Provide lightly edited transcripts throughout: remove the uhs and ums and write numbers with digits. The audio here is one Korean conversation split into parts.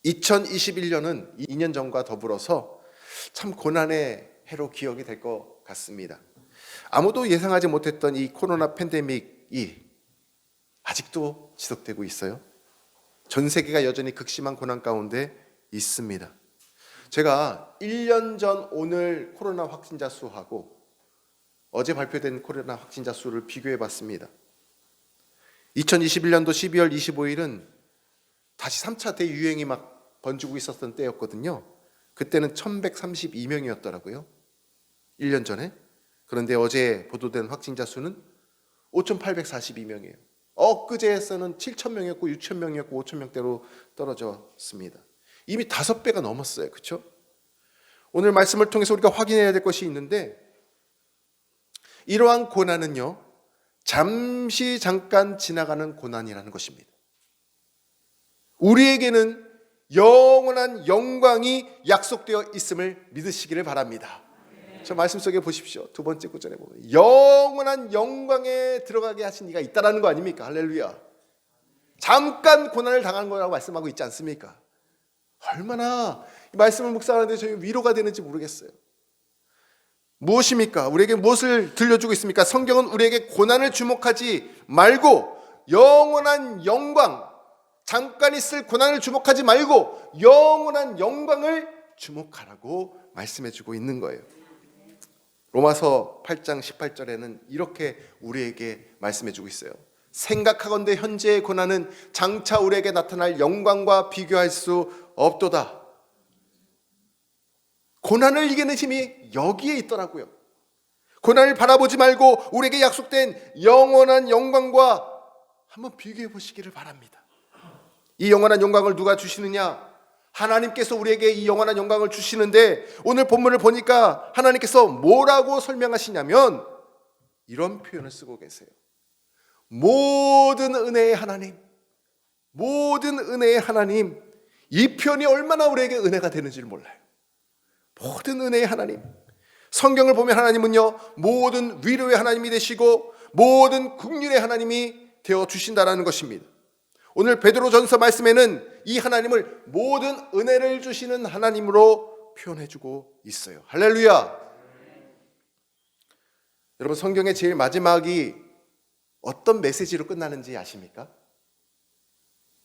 2021년은 2년 전과 더불어서 참 고난의 해로 기억이 될 것 같습니다. 아무도 예상하지 못했던 이 코로나 팬데믹이 아직도 지속되고 있어요. 전 세계가 여전히 극심한 고난 가운데 있습니다. 제가 1년 전 오늘 코로나 확진자 수하고 어제 발표된 코로나 확진자 수를 비교해 봤습니다. 2021년도 12월 25일은 다시 3차 대유행이 막 번지고 있었던 때였거든요. 그때는 1132명이었더라고요. 1년 전에. 그런데 어제 보도된 확진자 수는 5842명이에요. 엊그제에서는 7000명이었고 6000명이었고 5000명대로 떨어졌습니다. 이미 5배가 넘었어요. 그렇죠? 오늘 말씀을 통해서 우리가 확인해야 될 것이 있는데, 이러한 고난은요, 잠깐 지나가는 고난이라는 것입니다. 우리에게는 영원한 영광이 약속되어 있음을 믿으시기를 바랍니다. 저 말씀 속에 보십시오. 두 번째 구절에 보면 영원한 영광에 들어가게 하신 이가 있다라는 거 아닙니까? 할렐루야. 잠깐 고난을 당한 거라고 말씀하고 있지 않습니까? 얼마나 이 말씀을 묵상하는데 저희 위로가 되는지 모르겠어요. 무엇입니까? 우리에게 무엇을 들려주고 있습니까? 성경은 우리에게 고난을 주목하지 말고 영원한 영광, 잠깐 있을 고난을 주목하지 말고 영원한 영광을 주목하라고 말씀해주고 있는 거예요. 로마서 8장 18절에는 이렇게 우리에게 말씀해주고 있어요. 생각하건대 현재의 고난은 장차 우리에게 나타날 영광과 비교할 수 없도다. 고난을 이기는 힘이 여기에 있더라고요. 고난을 바라보지 말고 우리에게 약속된 영원한 영광과 한번 비교해 보시기를 바랍니다. 이 영원한 영광을 누가 주시느냐? 하나님께서 우리에게 이 영원한 영광을 주시는데, 오늘 본문을 보니까 하나님께서 뭐라고 설명하시냐면 이런 표현을 쓰고 계세요. 모든 은혜의 하나님, 모든 은혜의 하나님. 이 표현이 얼마나 우리에게 은혜가 되는지를 몰라요. 모든 은혜의 하나님. 성경을 보면 하나님은요, 모든 위로의 하나님이 되시고 모든 긍휼의 하나님이 되어 주신다라는 것입니다. 오늘 베드로전서 말씀에는 이 하나님을 모든 은혜를 주시는 하나님으로 표현해주고 있어요. 할렐루야. 여러분, 성경의 제일 마지막이 어떤 메시지로 끝나는지 아십니까?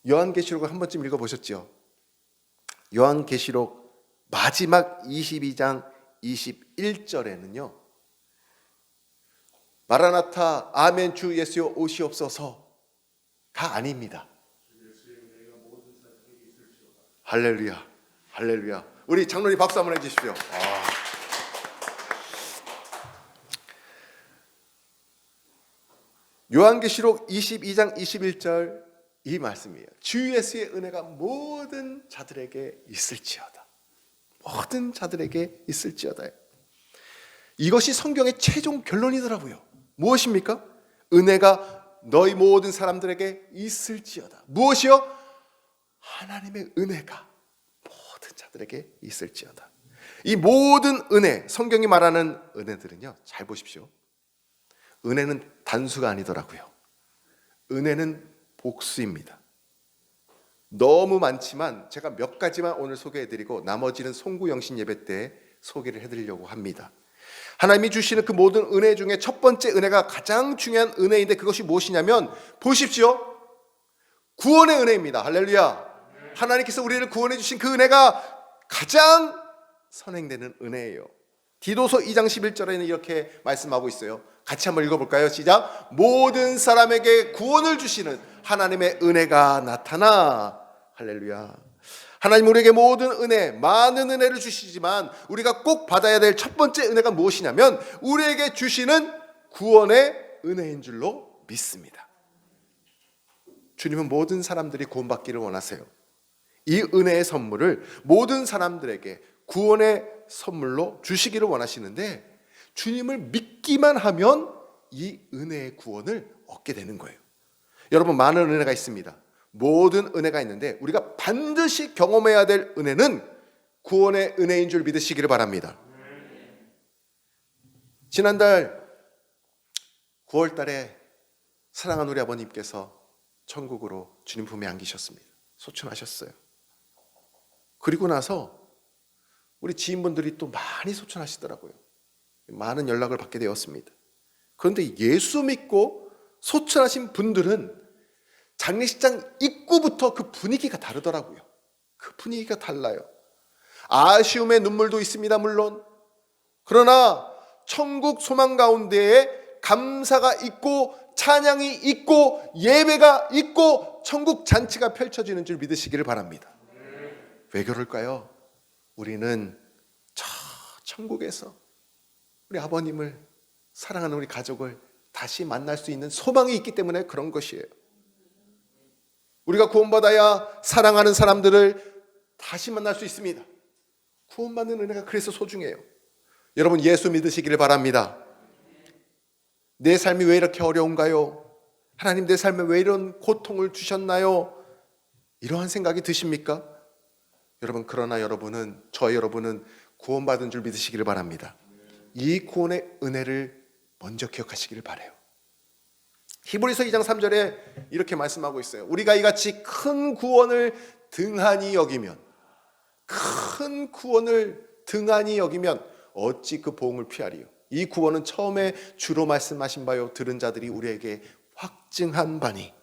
요한계시록을 한 번쯤 읽어보셨죠? 요한계시록 마지막 22장 21절에는요, 마라나타 아멘 주 예수여 오시옵소서가 아닙니다. 할렐루야, 할렐루야. 우리 장로님 박수 한번 해주십시오. 요한계시록 22장 21절 이 말씀이에요. 주 예수의 은혜가 모든 자들에게 있을지어다. 모든 자들에게 있을지어다. 이것이 성경의 최종 결론이더라고요. 무엇입니까? 은혜가 너희 모든 사람들에게 있을지어다. 무엇이요? 하나님의 은혜가 모든 자들에게 있을지어다. 이 모든 은혜, 성경이 말하는 은혜들은요, 잘 보십시오. 은혜는 단수가 아니더라고요. 은혜는 복수입니다. 너무 많지만 제가 몇 가지만 오늘 소개해드리고 나머지는 송구영신 예배 때 소개를 해드리려고 합니다. 하나님이 주시는 그 모든 은혜 중에 첫 번째 은혜가 가장 중요한 은혜인데, 그것이 무엇이냐면 보십시오. 구원의 은혜입니다. 할렐루야. 하나님께서 우리를 구원해 주신 그 은혜가 가장 선행되는 은혜예요. 디도서 2장 11절에는 이렇게 말씀하고 있어요. 같이 한번 읽어볼까요? 시작. 모든 사람에게 구원을 주시는 하나님의 은혜가 나타나. 할렐루야. 하나님 우리에게 모든 은혜, 많은 은혜를 주시지만 우리가 꼭 받아야 될 첫 번째 은혜가 무엇이냐면 우리에게 주시는 구원의 은혜인 줄로 믿습니다. 주님은 모든 사람들이 구원받기를 원하세요. 이 은혜의 선물을 모든 사람들에게 구원의 선물로 주시기를 원하시는데, 주님을 믿기만 하면 이 은혜의 구원을 얻게 되는 거예요. 여러분, 많은 은혜가 있습니다. 모든 은혜가 있는데 우리가 반드시 경험해야 될 은혜는 구원의 은혜인 줄 믿으시기를 바랍니다. 지난달 9월 달에 사랑하는 우리 아버님께서 천국으로 주님 품에 안기셨습니다. 소천하셨어요. 그리고 나서 우리 지인분들이 또 많이 소천하시더라고요. 많은 연락을 받게 되었습니다. 그런데 예수 믿고 소천하신 분들은 장례식장 입구부터 그 분위기가 다르더라고요. 그 분위기가 달라요. 아쉬움의 눈물도 있습니다, 물론. 그러나 천국 소망 가운데에 감사가 있고 찬양이 있고 예배가 있고 천국 잔치가 펼쳐지는 줄 믿으시기를 바랍니다. 왜 그럴까요? 우리는 저 천국에서 우리 아버님을 사랑하는 우리 가족을 다시 만날 수 있는 소망이 있기 때문에 그런 것이에요. 우리가 구원받아야 사랑하는 사람들을 다시 만날 수 있습니다. 구원받는 은혜가 그래서 소중해요. 여러분, 예수 믿으시기를 바랍니다. 내 삶이 왜 이렇게 어려운가요? 하나님, 내 삶에 왜 이런 고통을 주셨나요? 이러한 생각이 드십니까? 여러분, 그러나 저희 여러분은 구원받은 줄 믿으시기를 바랍니다. 이 구원의 은혜를 먼저 기억하시기를 바라요. 히브리서 2장 3절에 이렇게 말씀하고 있어요. 우리가 이같이 큰 구원을 등한히 여기면, 큰 구원을 등한히 여기면 어찌 그 보응을 피하리요. 이 구원은 처음에 주로 말씀하신 바요 들은 자들이 우리에게 확증한 바니.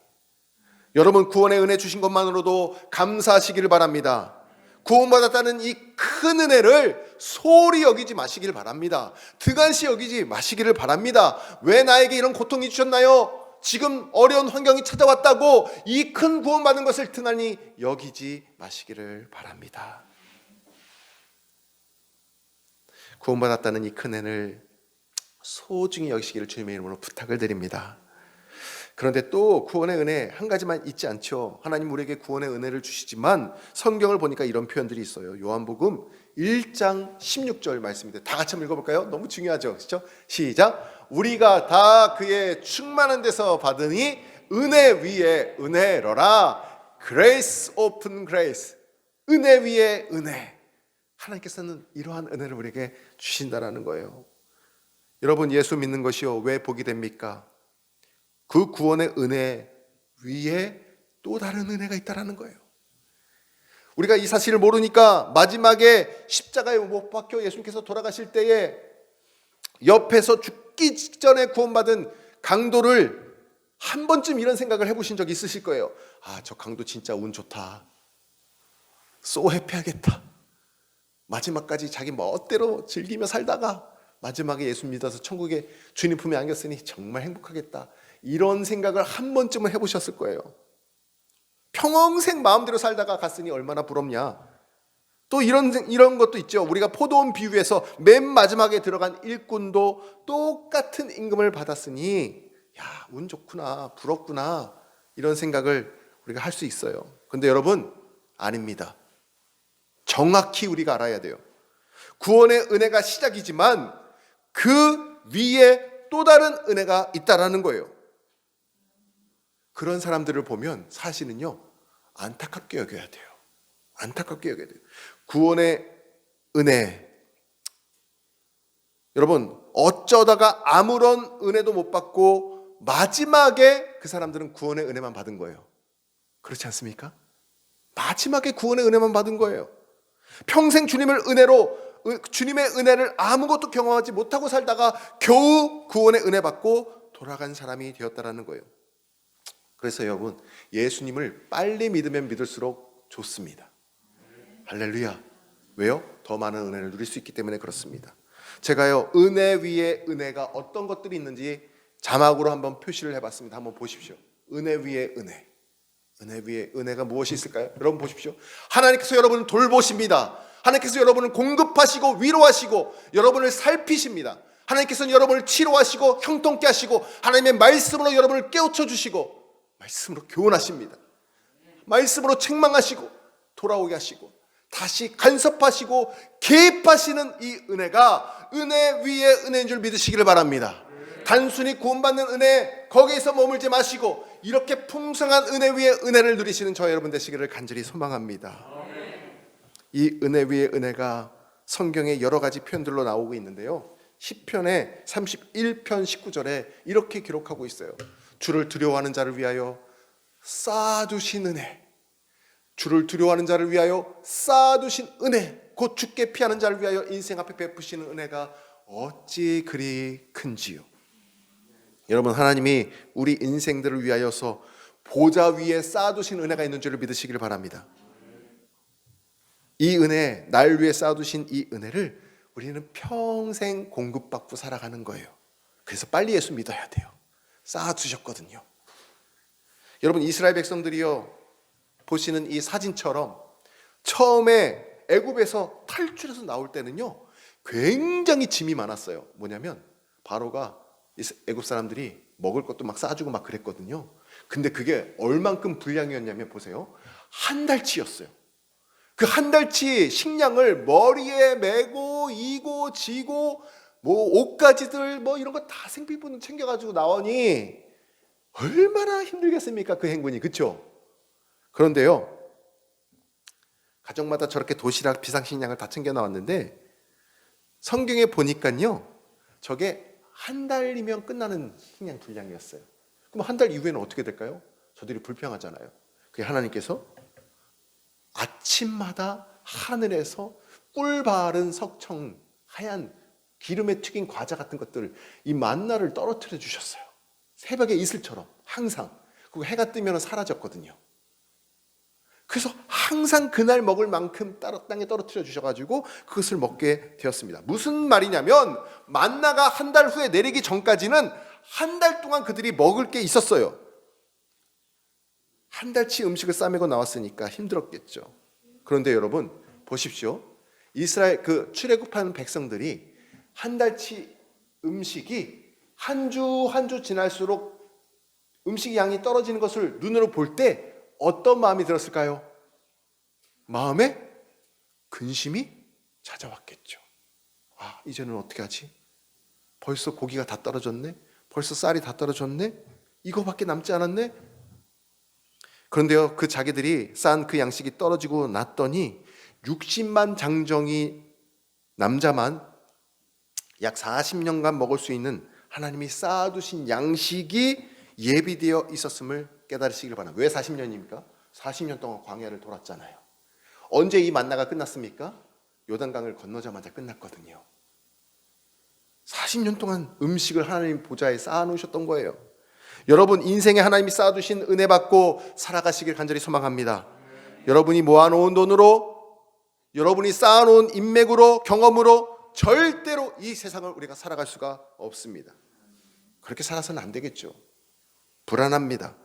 여러분, 구원의 은혜 주신 것만으로도 감사하시기를 바랍니다. 구원받았다는 이 큰 은혜를 소홀히 여기지 마시기를 바랍니다. 등한시 여기지 마시기를 바랍니다. 왜 나에게 이런 고통이 주셨나요? 지금 어려운 환경이 찾아왔다고 이 큰 구원받은 것을 등한히 여기지 마시기를 바랍니다. 구원받았다는 이 큰 은혜를 소중히 여기시기를 주님의 이름으로 부탁을 드립니다. 그런데 또 구원의 은혜 한 가지만 있지 않죠. 하나님 우리에게 구원의 은혜를 주시지만 성경을 보니까 이런 표현들이 있어요. 요한복음 1장 16절 말씀인데 다 같이 한번 읽어볼까요? 너무 중요하죠, 그렇죠? 시작. 우리가 다 그의 충만한 데서 받으니 은혜 위에 은혜로라. Grace open grace. 은혜 위에 은혜. 하나님께서는 이러한 은혜를 우리에게 주신다라는 거예요. 여러분, 예수 믿는 것이요 왜 복이 됩니까? 그 구원의 은혜 위에 또 다른 은혜가 있다라는 거예요. 우리가 이 사실을 모르니까 마지막에 십자가에 못 박혀 예수님께서 돌아가실 때에 옆에서 죽기 직전에 구원받은 강도를 한 번쯤 이런 생각을 해보신 적 있으실 거예요. 아, 저 강도 진짜 운 좋다. 쏘 해피하겠다. 마지막까지 자기 멋대로 즐기며 살다가 마지막에 예수 믿어서 천국에 주님 품에 안겼으니 정말 행복하겠다. 이런 생각을 한 번쯤은 해보셨을 거예요. 평생 마음대로 살다가 갔으니 얼마나 부럽냐. 또 이런 것도 있죠. 우리가 포도원 비유에서 맨 마지막에 들어간 일꾼도 똑같은 임금을 받았으니 야, 운 좋구나, 부럽구나, 이런 생각을 우리가 할 수 있어요. 근데 여러분, 아닙니다. 정확히 우리가 알아야 돼요. 구원의 은혜가 시작이지만 그 위에 또 다른 은혜가 있다라는 거예요. 그런 사람들을 보면 사실은요, 안타깝게 여겨야 돼요. 안타깝게 여겨야 돼요. 구원의 은혜. 여러분, 어쩌다가 아무런 은혜도 못 받고 마지막에 그 사람들은 구원의 은혜만 받은 거예요. 그렇지 않습니까? 마지막에 구원의 은혜만 받은 거예요. 평생 주님의 은혜를 아무것도 경험하지 못하고 살다가 겨우 구원의 은혜 받고 돌아간 사람이 되었다라는 거예요. 그래서 여러분, 예수님을 빨리 믿으면 믿을수록 좋습니다. 할렐루야. 왜요? 더 많은 은혜를 누릴 수 있기 때문에 그렇습니다. 제가요, 은혜 위에 은혜가 어떤 것들이 있는지 자막으로 한번 표시를 해봤습니다. 한번 보십시오. 은혜 위에 은혜. 은혜 위에 은혜가 무엇이 있을까요? 여러분 보십시오. 하나님께서 여러분을 돌보십니다. 하나님께서 여러분을 공급하시고 위로하시고 여러분을 살피십니다. 하나님께서는 여러분을 치료하시고 형통케 하시고 하나님의 말씀으로 여러분을 깨우쳐 주시고 말씀으로 교훈하십니다. 말씀으로 책망하시고 돌아오게 하시고 다시 간섭하시고 개입하시는 이 은혜가 은혜 위에 은혜인 줄 믿으시기를 바랍니다. 단순히 구원받는 은혜 거기에서 머물지 마시고 이렇게 풍성한 은혜 위에 은혜를 누리시는 저 여러분 되시기를 간절히 소망합니다. 이 은혜 위에 은혜가 성경에 여러 가지 표현들로 나오고 있는데요, 시편의 31편 19절에 이렇게 기록하고 있어요. 주를 두려워하는 자를 위하여 쌓아두신 은혜, 주를 두려워하는 자를 위하여 쌓아두신 은혜, 곧 죽게 피하는 자를 위하여 인생 앞에 베푸시는 은혜가 어찌 그리 큰지요. 여러분, 하나님이 우리 인생들을 위하여서 보좌 위에 쌓아두신 은혜가 있는 줄을 믿으시기를 바랍니다. 이 은혜, 날 위해 쌓아두신 이 은혜를 우리는 평생 공급받고 살아가는 거예요. 그래서 빨리 예수 믿어야 돼요. 쌓아두셨거든요. 여러분, 이스라엘 백성들이요, 보시는 이 사진처럼 처음에 애굽에서 탈출해서 나올 때는요, 굉장히 짐이 많았어요. 뭐냐면 바로가 애굽 사람들이 먹을 것도 막 싸주고 막 그랬거든요. 근데 그게 얼만큼 분량이었냐면 보세요, 한 달치였어요. 그 한 달치 식량을 머리에 메고 이고 지고 뭐 옷가지들 뭐 이런 거 다 생필품 챙겨가지고 나오니 얼마나 힘들겠습니까, 그 행군이. 그렇죠? 그런데요, 가정마다 저렇게 도시락 비상식량을 다 챙겨 나왔는데 성경에 보니까요, 저게 한 달이면 끝나는 식량 분량이었어요. 그럼 한 달 이후에는 어떻게 될까요? 저들이 불평하잖아요. 그게 하나님께서 아침마다 하늘에서 꿀 바른 석청, 하얀 기름에 튀긴 과자 같은 것들, 이 만나를 떨어뜨려 주셨어요. 새벽의 이슬처럼 항상. 그리고 해가 뜨면 사라졌거든요. 그래서 항상 그날 먹을 만큼 땅에 떨어뜨려 주셔가지고 그것을 먹게 되었습니다. 무슨 말이냐면 만나가 한 달 후에 내리기 전까지는 한 달 동안 그들이 먹을 게 있었어요. 한 달치 음식을 싸매고 나왔으니까 힘들었겠죠. 그런데 여러분 보십시오. 이스라엘 그 출애굽한 백성들이 한 달치 음식이 한 주 한 주 지날수록 음식 양이 떨어지는 것을 눈으로 볼 때 어떤 마음이 들었을까요? 마음에 근심이 찾아왔겠죠. 아, 이제는 어떻게 하지? 벌써 고기가 다 떨어졌네? 벌써 쌀이 다 떨어졌네? 이거밖에 남지 않았네? 그런데요, 그 자기들이 쌓은 그 양식이 떨어지고 났더니 60만 장정이 남자만 약 40년간 먹을 수 있는 하나님이 쌓아두신 양식이 예비되어 있었음을 깨달으시길 바랍니다. 왜 40년입니까? 40년 동안 광야를 돌았잖아요. 언제 이 만나가 끝났습니까? 요단강을 건너자마자 끝났거든요. 40년 동안 음식을 하나님 보좌에 쌓아놓으셨던 거예요. 여러분, 인생에 하나님이 쌓아두신 은혜 받고 살아가시길 간절히 소망합니다. 여러분이 모아놓은 돈으로, 여러분이 쌓아놓은 인맥으로, 경험으로 절대로 이 세상을 우리가 살아갈 수가 없습니다. 그렇게 살아서는 안 되겠죠. 불안합니다.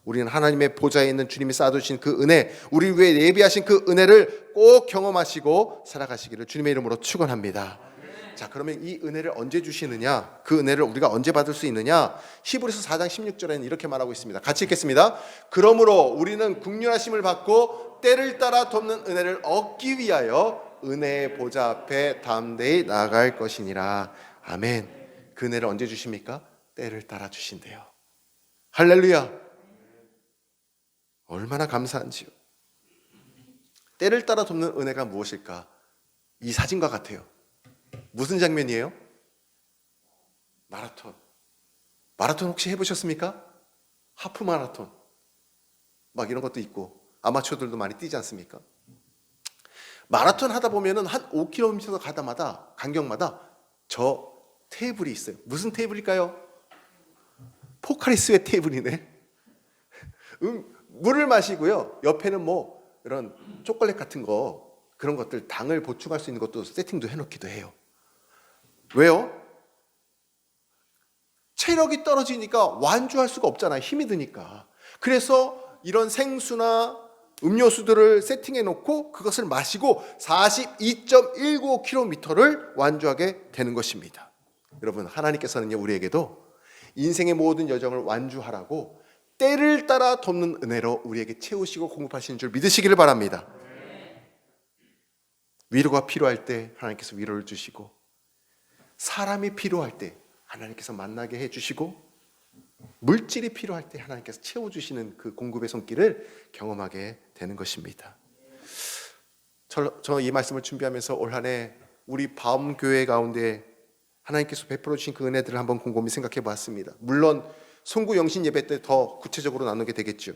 우리는 하나님의 보좌에 있는 주님이 쌓아두신 그 은혜, 우리 위해 예비하신 그 은혜를 꼭 경험하시고 살아가시기를 주님의 이름으로 축원합니다. 자, 그러면 이 은혜를 언제 주시느냐? 그 은혜를 우리가 언제 받을 수 있느냐? 히브리서 4장 16절에는 이렇게 말하고 있습니다. 같이 읽겠습니다. 그러므로 우리는 긍휼하심을 받고 때를 따라 돕는 은혜를 얻기 위하여 은혜의 보좌 앞에 담대히 나아갈 것이니라. 아멘. 그 은혜를 언제 주십니까? 때를 따라 주신대요. 할렐루야. 얼마나 감사한지요. 때를 따라 돕는 은혜가 무엇일까? 이 사진과 같아요. 무슨 장면이에요? 마라톤. 마라톤 혹시 해보셨습니까? 하프 마라톤 막 이런 것도 있고 아마추어들도 많이 뛰지 않습니까? 마라톤 하다 보면은 한 5km 가다마다 간격마다 저 테이블이 있어요. 무슨 테이블일까요? 포카리스의 테이블이네. 물을 마시고요. 옆에는 뭐 이런 초콜릿 같은 거, 그런 것들 당을 보충할 수 있는 것도 세팅도 해놓기도 해요. 왜요? 체력이 떨어지니까 완주할 수가 없잖아요. 힘이 드니까. 그래서 이런 생수나 음료수들을 세팅해 놓고 그것을 마시고 42.19km를 완주하게 되는 것입니다. 여러분, 하나님께서는요, 우리에게도 인생의 모든 여정을 완주하라고 때를 따라 돕는 은혜로 우리에게 채우시고 공급하시는 줄 믿으시기를 바랍니다. 위로가 필요할 때 하나님께서 위로를 주시고, 사람이 필요할 때 하나님께서 만나게 해주시고, 물질이 필요할 때 하나님께서 채워주시는 그 공급의 손길을 경험하게 되는 것입니다. 저 이 말씀을 준비하면서 올 한 해 우리 바움교회 가운데 하나님께서 베풀어 주신 그 은혜들을 한번 곰곰이 생각해 봤습니다. 물론 송구 영신 예배 때 더 구체적으로 나누게 되겠죠.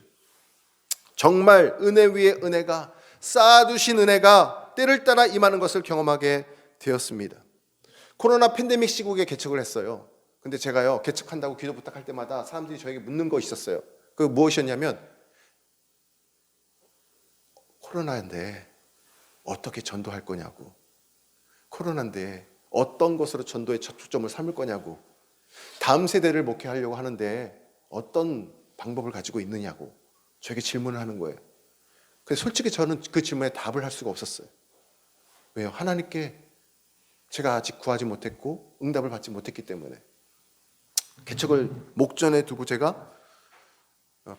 정말 은혜 위에 은혜가 쌓아두신 은혜가 때를 따라 임하는 것을 경험하게 되었습니다. 코로나 팬데믹 시국에 개척을 했어요. 근데 제가요, 개척한다고 기도 부탁할 때마다 사람들이 저에게 묻는 거 있었어요. 그 무엇이었냐면, 코로나인데 어떻게 전도할 거냐고, 코로나인데 어떤 것으로 전도의 초점을 삼을 거냐고, 다음 세대를 목회하려고 하는데 어떤 방법을 가지고 있느냐고 저에게 질문을 하는 거예요. 근데 솔직히 저는 그 질문에 답을 할 수가 없었어요. 왜요? 하나님께 제가 아직 구하지 못했고 응답을 받지 못했기 때문에. 개척을 목전에 두고 제가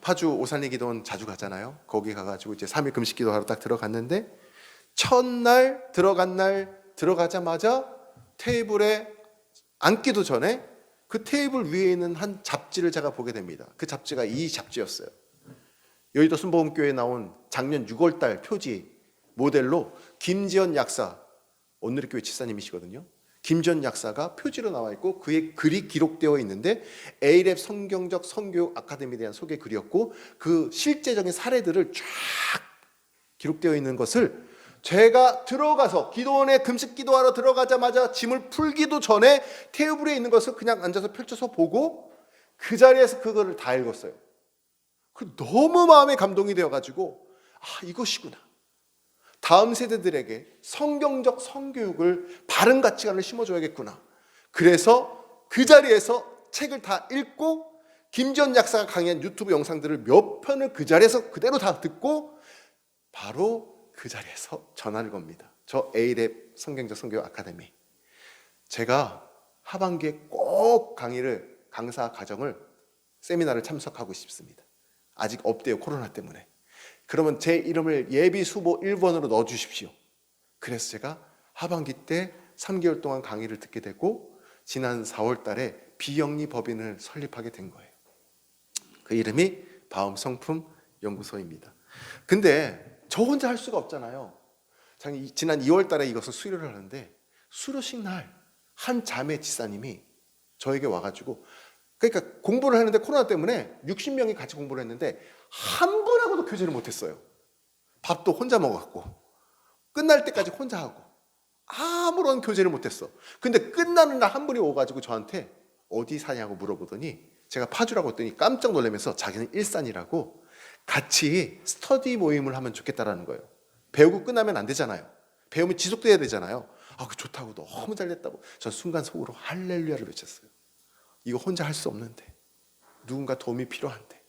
파주 오산리 기도원 자주 가잖아요. 거기 가가지고 이제 3일 금식 기도하러 딱 들어갔는데, 첫날 들어간 날 들어가자마자 테이블에 앉기도 전에 그 테이블 위에 있는 한 잡지를 제가 보게 됩니다. 그 잡지가 이 잡지였어요. 여의도 순복음교회에 나온 작년 6월달 표지 모델로 김지연 약사, 온누리교회 집사님이시거든요. 김지연 약사가 표지로 나와 있고 그의 글이 기록되어 있는데, 에이랩 성경적 성교육 아카데미에 대한 소개 글이었고, 그 실제적인 사례들을 쫙 기록되어 있는 것을 제가 들어가서 기도원에 금식 기도하러 들어가자마자 짐을 풀기도 전에 테이블에 있는 것을 그냥 앉아서 펼쳐서 보고 그 자리에서 그거를 다 읽었어요. 너무 마음에 감동이 되어가지고, 이것이구나. 다음 세대들에게 성경적 성교육을, 바른 가치관을 심어줘야겠구나. 그래서 그 자리에서 책을 다 읽고 김지연 약사가 강의한 유튜브 영상들을 몇 편을 그 자리에서 그대로 다 듣고 바로 그 자리에서 전화를 겁니다. 저 에이랩 성경적 성교육 아카데미, 제가 하반기에 꼭 강사 과정을, 세미나를 참석하고 싶습니다. 아직 없대요, 코로나 때문에. 그러면 제 이름을 예비 수보 1번으로 넣어주십시오. 그래서 제가 하반기 때 3개월 동안 강의를 듣게 되고, 지난 4월 달에 비영리 법인을 설립하게 된 거예요. 그 이름이 바움 성품 연구소입니다. 근데 저 혼자 할 수가 없잖아요. 지난 2월 달에 이것을 수료를 하는데, 수료식 날 한 자매 지사님이 저에게 와가지고, 그러니까 공부를 하는데 코로나 때문에 60명이 같이 공부를 했는데 한 분하고도 교제를 못했어요. 밥도 혼자 먹었고 끝날 때까지 혼자 하고 아무런 교제를 못했어. 근데 끝나는 날 한 분이 오가지고 저한테 어디 사냐고 물어보더니, 제가 파주라고 했더니 깜짝 놀라면서 자기는 일산이라고 같이 스터디 모임을 하면 좋겠다라는 거예요. 배우고 끝나면 안 되잖아요. 배우면 지속돼야 되잖아요. 그 좋다고, 너무 잘 됐다고. 전 순간 속으로 할렐루야를 외쳤어요. 이거 혼자 할 수 없는데, 누군가 도움이 필요한데.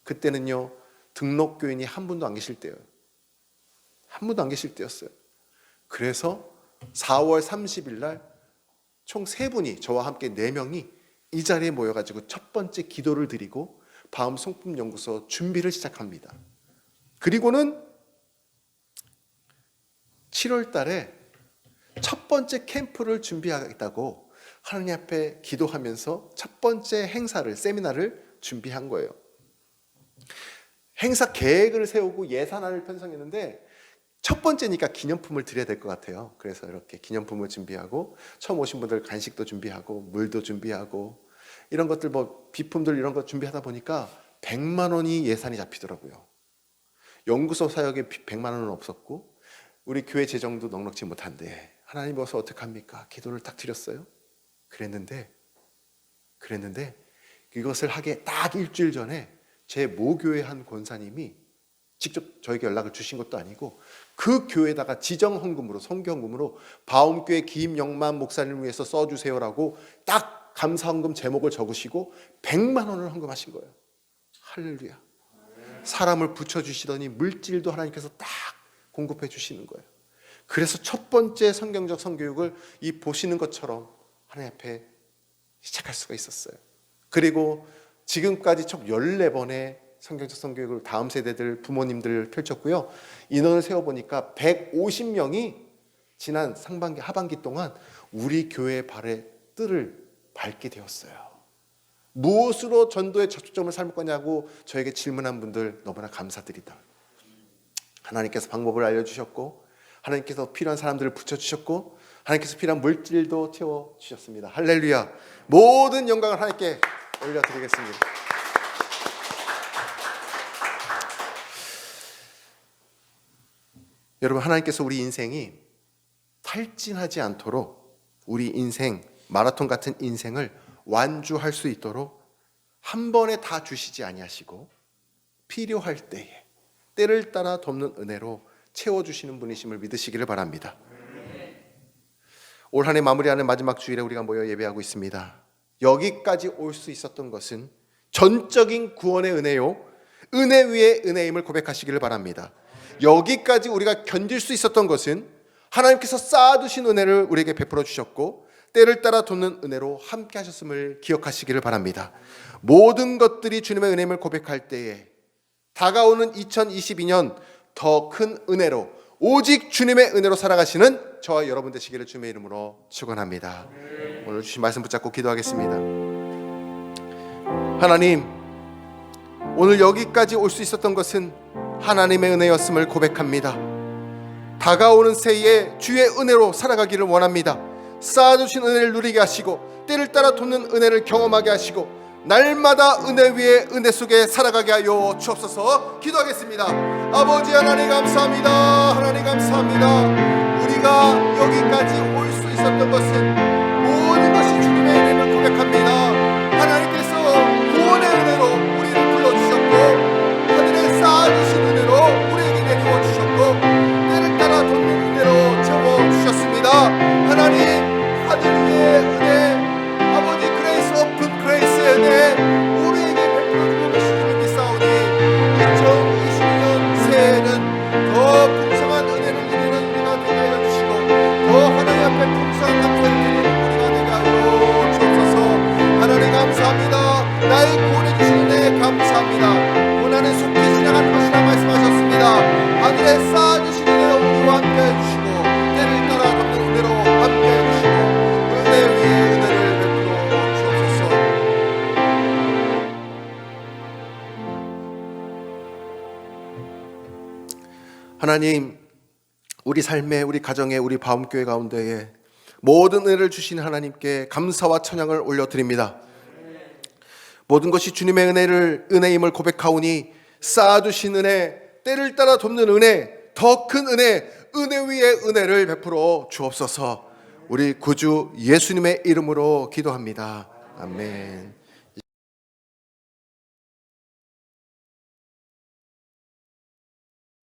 그때는요, 등록교인이 한 분도 안 계실 때예요. 한 분도 안 계실 때였어요. 그래서 4월 30일 날 총 3분이, 저와 함께 4명이 이 자리에 모여가지고 첫 번째 기도를 드리고 바움 성품 연구소 준비를 시작합니다. 그리고는 7월 달에 첫 번째 캠프를 준비하겠다고 하나님 앞에 기도하면서 첫 번째 행사를, 세미나를 준비한 거예요. 행사 계획을 세우고 예산안을 편성했는데, 첫 번째니까 기념품을 드려야 될 것 같아요. 그래서 이렇게 기념품을 준비하고, 처음 오신 분들 간식도 준비하고 물도 준비하고 이런 것들, 비품들 이런 거 준비하다 보니까 100만 원이 예산이 잡히더라고요. 연구소 사역에 100만 원은 없었고 우리 교회 재정도 넉넉지 못한데, 하나님 어서 어떡합니까? 기도를 딱 드렸어요. 그랬는데 이것을 하게 딱 일주일 전에 제 모교회 한 권사님이 직접 저에게 연락을 주신 것도 아니고, 그 교회에다가 지정헌금으로, 성경헌금으로 바움교회 김영만 목사님을 위해서 써주세요라고 딱 감사헌금 제목을 적으시고 100만 원을 헌금하신 거예요. 할렐루야. 사람을 붙여주시더니 물질도 하나님께서 딱 공급해 주시는 거예요. 그래서 첫 번째 성경적 성교육을 이 보시는 것처럼 하나님 앞에 시작할 수가 있었어요. 그리고 지금까지 총 14번의 성경적 성교육을 다음 세대들, 부모님들 펼쳤고요. 인원을 세어보니까 150명이 지난 상반기, 하반기 동안 우리 교회의 발의 뜰을 밟게 되었어요. 무엇으로 전도의 초점을 삼을 거냐고 저에게 질문한 분들 너무나 감사드리다. 하나님께서 방법을 알려주셨고, 하나님께서 필요한 사람들을 붙여주셨고, 하나님께서 필요한 물질도 채워주셨습니다. 할렐루야. 모든 영광을 하나님께 올려드리겠습니다. 여러분, 하나님께서 우리 인생이 탈진하지 않도록 우리 인생, 마라톤 같은 인생을 완주할 수 있도록 한 번에 다 주시지 아니하시고 필요할 때에 때를 따라 돕는 은혜로 채워주시는 분이심을 믿으시기를 바랍니다. 올 한 해 마무리하는 마지막 주일에 우리가 모여 예배하고 있습니다. 여기까지 올 수 있었던 것은 전적인 구원의 은혜요, 은혜 위에 은혜임을 고백하시기를 바랍니다. 여기까지 우리가 견딜 수 있었던 것은 하나님께서 쌓아두신 은혜를 우리에게 베풀어 주셨고 때를 따라 돕는 은혜로 함께 하셨음을 기억하시기를 바랍니다. 모든 것들이 주님의 은혜임을 고백할 때에 다가오는 2022년 더 큰 은혜로 오직 주님의 은혜로 살아가시는 저와 여러분 되시기를 주님의 이름으로 축원합니다. 오늘 주신 말씀 붙잡고 기도하겠습니다. 하나님, 오늘 여기까지 올 수 있었던 것은 하나님의 은혜였음을 고백합니다. 다가오는 새해에 주의 은혜로 살아가기를 원합니다. 쌓아두신 은혜를 누리게 하시고 때를 따라 돕는 은혜를 경험하게 하시고 날마다 은혜 위에 은혜 속에 살아가게 하여 주옵소서. 기도하겠습니다. 아버지 하나님 감사합니다. 하나님 감사합니다. 우리가 여기까지 올 수 있었던 것은 모든 것이 주님의 은혜를 고백합니다. 하나님께서 구원의 은혜로 우리를 불러주셨고 하늘에 쌓아주신 은혜로 우리에게 내리워 주셨고 때를 따라 돕는 은혜로 채워주셨습니다. 하나님, 하늘 위의 은혜, 아버지 그레이스 오픈 그레이스의 은혜 우리에게 베풀어주고 계시는 믿사오니 2022년 새해에는 더 풍성한 은혜를 누리는 우리가 되게 하여 주시고 더 하나님 앞에 풍성한 감사를 드리는 우리가 되게 하여 주옵소서. 하나님 감사합니다. 나의 구원해 주신 은혜 감사합니다. 고난은 속히 지나가는 것이라 말씀하셨습니다. 하늘에 쌓아주신 은혜로 우리와 함께 해주시고 때를 따라 돕는 은혜로 함께 해주시고 은혜 위에 은혜를 베풀어 주옵소서. 하나님, 우리 삶에, 우리 가정에, 우리 바움교회 가운데에 모든 은혜를 주신 하나님께 감사와 찬양을 올려드립니다. 모든 것이 주님의 은혜임을 고백하오니 쌓아주신 은혜, 때를 따라 돕는 은혜, 더 큰 은혜, 은혜 위에 은혜를 베풀어 주옵소서. 우리 구주 예수님의 이름으로 기도합니다. 아멘.